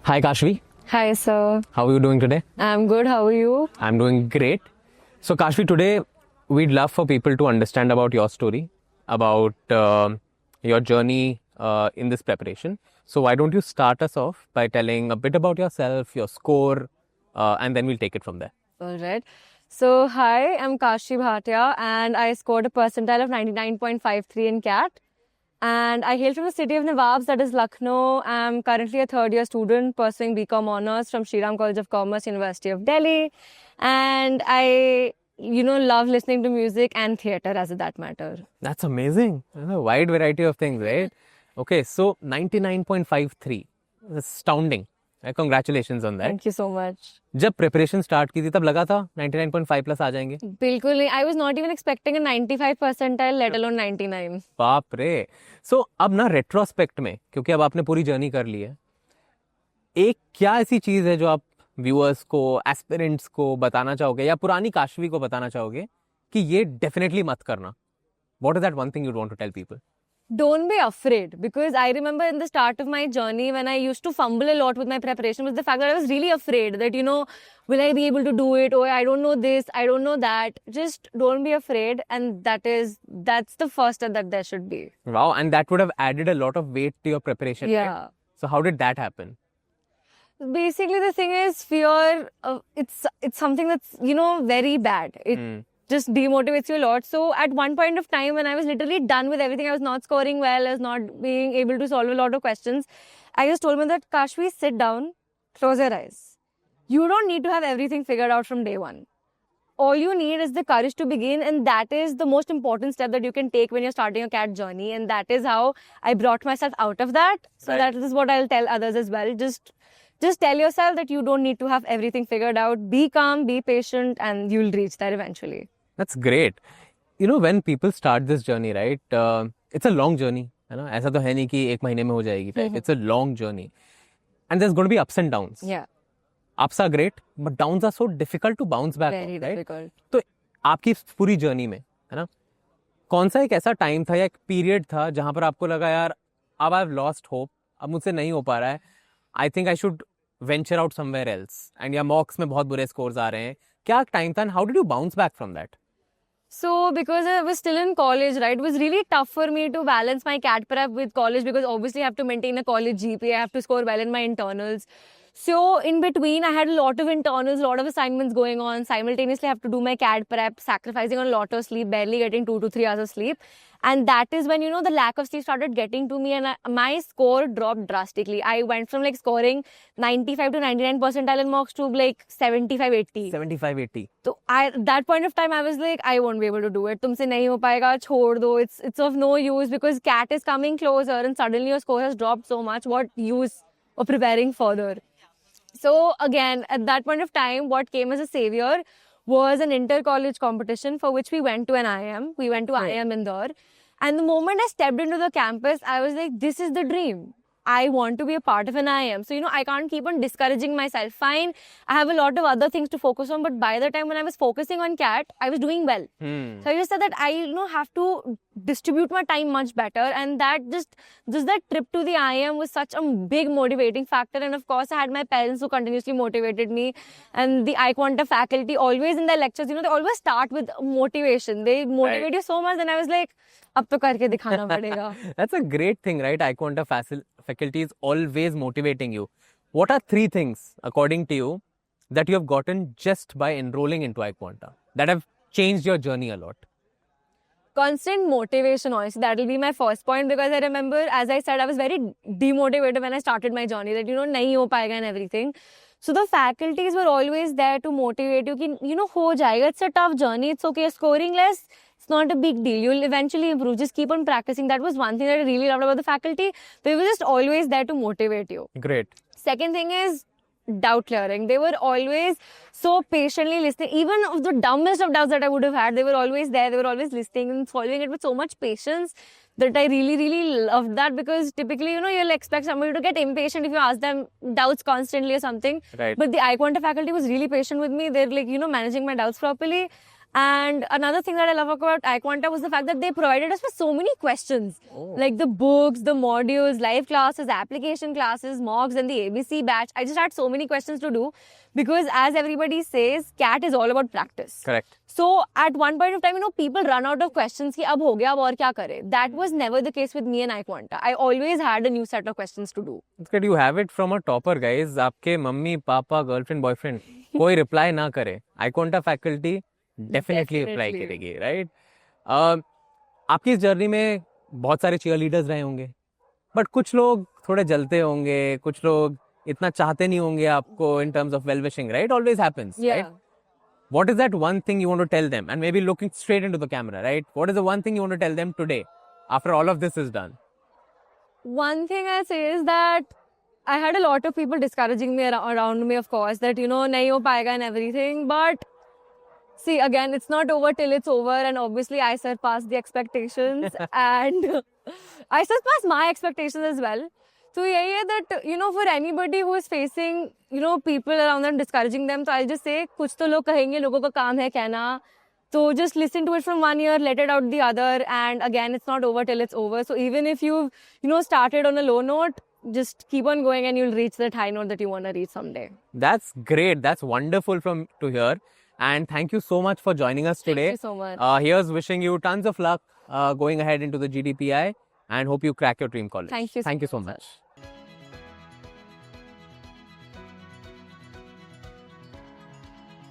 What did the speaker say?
Hi Kashvi, Hi, sir. how are you doing today? I'm good. How are you? I'm doing great. So Kashvi, today we'd love for people to understand about your story, about your journey in this preparation. So why don't you start us off by telling a bit about yourself, your score, and then we'll take it from there. All right. So, hi, I'm Kashi Bhatia, and I scored a percentile of 99.53 in CAT. And I hail from the city of Nawabs, that is Lucknow. I'm currently a third year student pursuing BCom honors from Shriram College of Commerce, University of Delhi. And I, love listening to music and theatre as that matter. That's amazing. A wide variety of things, right? Okay, so 99.53. That's astounding. Congratulations on that. Thank you so much. जब preparation start की थी तब लगा था 99.5 plus आ जाएंगे? बिल्कुल नहीं. I was not even expecting a 95 percentile, let alone 99. बाप रे. सो अब ना रेट्रोस्पेक्ट में, क्योंकि अब आपने पूरी जर्नी कर ली है, एक क्या ऐसी चीज है जो आप व्यूअर्स को, एस्पिरेंट्स को बताना चाहोगे या पुरानी काशवी को बताना चाहोगे कि ये डेफिनेटली मत करना? What is that one thing you want to tell people? Don't be afraid, because I remember in the start of my journey when I used to fumble a lot with my preparation was the fact that I was really afraid that, will I be able to do it? Oh, I don't know this, I don't know that. Just don't be afraid, and that's the first step that there should be. Wow, and that would have added a lot of weight to your preparation. Yeah. Right? So how did that happen? Basically, the thing is fear. It's something that's very bad. It just demotivates you a lot. So at one point of time when I was literally done with everything, I was not scoring well, I was not being able to solve a lot of questions, I just told me that, Kashvi, sit down, close your eyes. You don't need to have everything figured out from day one. All you need is the courage to begin, and that is the most important step that you can take when you're starting your CAT journey. And that is how I brought myself out of that. So Right. that is what I'll tell others as well. Just tell yourself that you don't need to have everything figured out. Be calm, be patient, and you'll reach there eventually. That's great. When people start this journey, right? It's a long journey. है ना? ऐसा तो है नहीं कि एक महीने में हो जाएगी. It's a long journey. And there's going to be ups and downs. Yeah. Ups are great, but downs are so difficult to bounce back. Very right? difficult. तो आपकी पूरी जर्नी में, है ना, कौन सा एक ऐसा टाइम था या एक पीरियड था जहां पर आपको लगा यार अब आई हैव लॉस्ट होप, अब मुझसे नहीं हो पा रहा है, I think I should venture out somewhere else, and या मॉक्स में बहुत बुरे स्कोर्स आ रहे हैं? क्या टाइम था, and how did you bounce back from that? So, because I was still in college, right, it was really tough for me to balance my CAT prep with college, because obviously I have to maintain a college GPA, I have to score well in my internals. So, in between, I had a lot of internals, a lot of assignments going on. Simultaneously, I have to do my CAT prep, sacrificing on a lot of sleep, barely getting 2 to 3 hours of sleep. And that is when, the lack of sleep started getting to me, and my score dropped drastically. I went from scoring 95 to 99 percentile in mocks to 75, 80. 75, 80. So at that point of time, I was like, I won't be able to do it. तुमसे नहीं हो पाएगा, छोड़ दो. It's of no use, because CAT is coming closer, and suddenly your score has dropped so much. What use of preparing further? So again, at that point of time, what came as a savior was an inter-college competition for which we went to an IIM. We went to IIM Indore. And the moment I stepped into the campus, I was like, this is the dream. I want to be a part of an IIM. So, I can't keep on discouraging myself. Fine, I have a lot of other things to focus on. But by the time when I was focusing on CAT, I was doing well. So I just said that I, have to distribute my time much better. And that just that trip to the IIM was such a big motivating factor. And of course, I had my parents who continuously motivated me. And the iQuanta faculty, always in their lectures, they always start with motivation. They motivate you so much. Then I was like, अब तो करके दिखाना पड़ेगा. That's a great thing, right? iQuanta faculty is always motivating you. What are 3 things, according to you, that you have gotten just by enrolling into iQuanta that have changed your journey a lot? Constant motivation, honestly, that will be my first point, because I remember, as I said, I was very demotivated when I started my journey, that nahi ho payega and everything. So the faculties were always there to motivate you ki, ho jayega. It's a tough journey, it's okay, scoring less, it's not a big deal, you'll eventually improve, just keep on practicing. That was one thing that I really loved about the faculty. They were just always there to motivate you. Great. Second thing is doubt clearing. They were always so patiently listening. Even of the dumbest of doubts that I would have had, they were always there. They were always listening and solving it with so much patience that I really, really loved that, because typically, you'll expect somebody to get impatient if you ask them doubts constantly or something. Right. But the iQuanta faculty was really patient with me. They're managing my doubts properly. And another thing that I love about iQuanta was the fact that they provided us with so many questions. Like the books, the modules, live classes, application classes, mocks, and the ABC batch. I just had so many questions to do because, as everybody says, CAT is all about practice. Correct. So at one point of time, people run out of questions कि अब हो गया अब और क्या करें. That was never the case with me and iQuanta. I always had a new set of questions to do. It's good you have it from a topper, guys. आपके mummy papa girlfriend boyfriend कोई reply ना करे, iQuanta faculty definitely reply करेगी, right? आपकी इस journey में बहुत सारे चीयर लीडर्स रहे होंगे, बट कुछ लोग थोड़े जलते होंगे, कुछ लोग इतना चाहते नहीं होंगे आपको in terms of well wishing, right? Always happens, right? What is that one thing you want to tell them? And maybe looking straight into the camera, right? What is the one thing you want to tell them today after all of this is done? One thing I say is that I had a lot of people discouraging me around me, of course, that, nahi ho paega and everything. But see, again, it's not over till it's over. And obviously, I surpassed the expectations and I surpassed my expectations as well. So, yeah, that, for anybody who is facing, people around them discouraging them, so I'll just say, kuch to log kahenge, logo ka kaam hai kehna. So just listen to it from one ear, let it out the other. And again, it's not over till it's over. So even if you've, started on a low note, just keep on going and you'll reach that high note that you want to reach someday. That's great. That's wonderful to hear. And thank you so much for joining us today. Thank you so much. Here's wishing you tons of luck going ahead into the GDPI and hope you crack your dream college. Thank you. Thank you so much.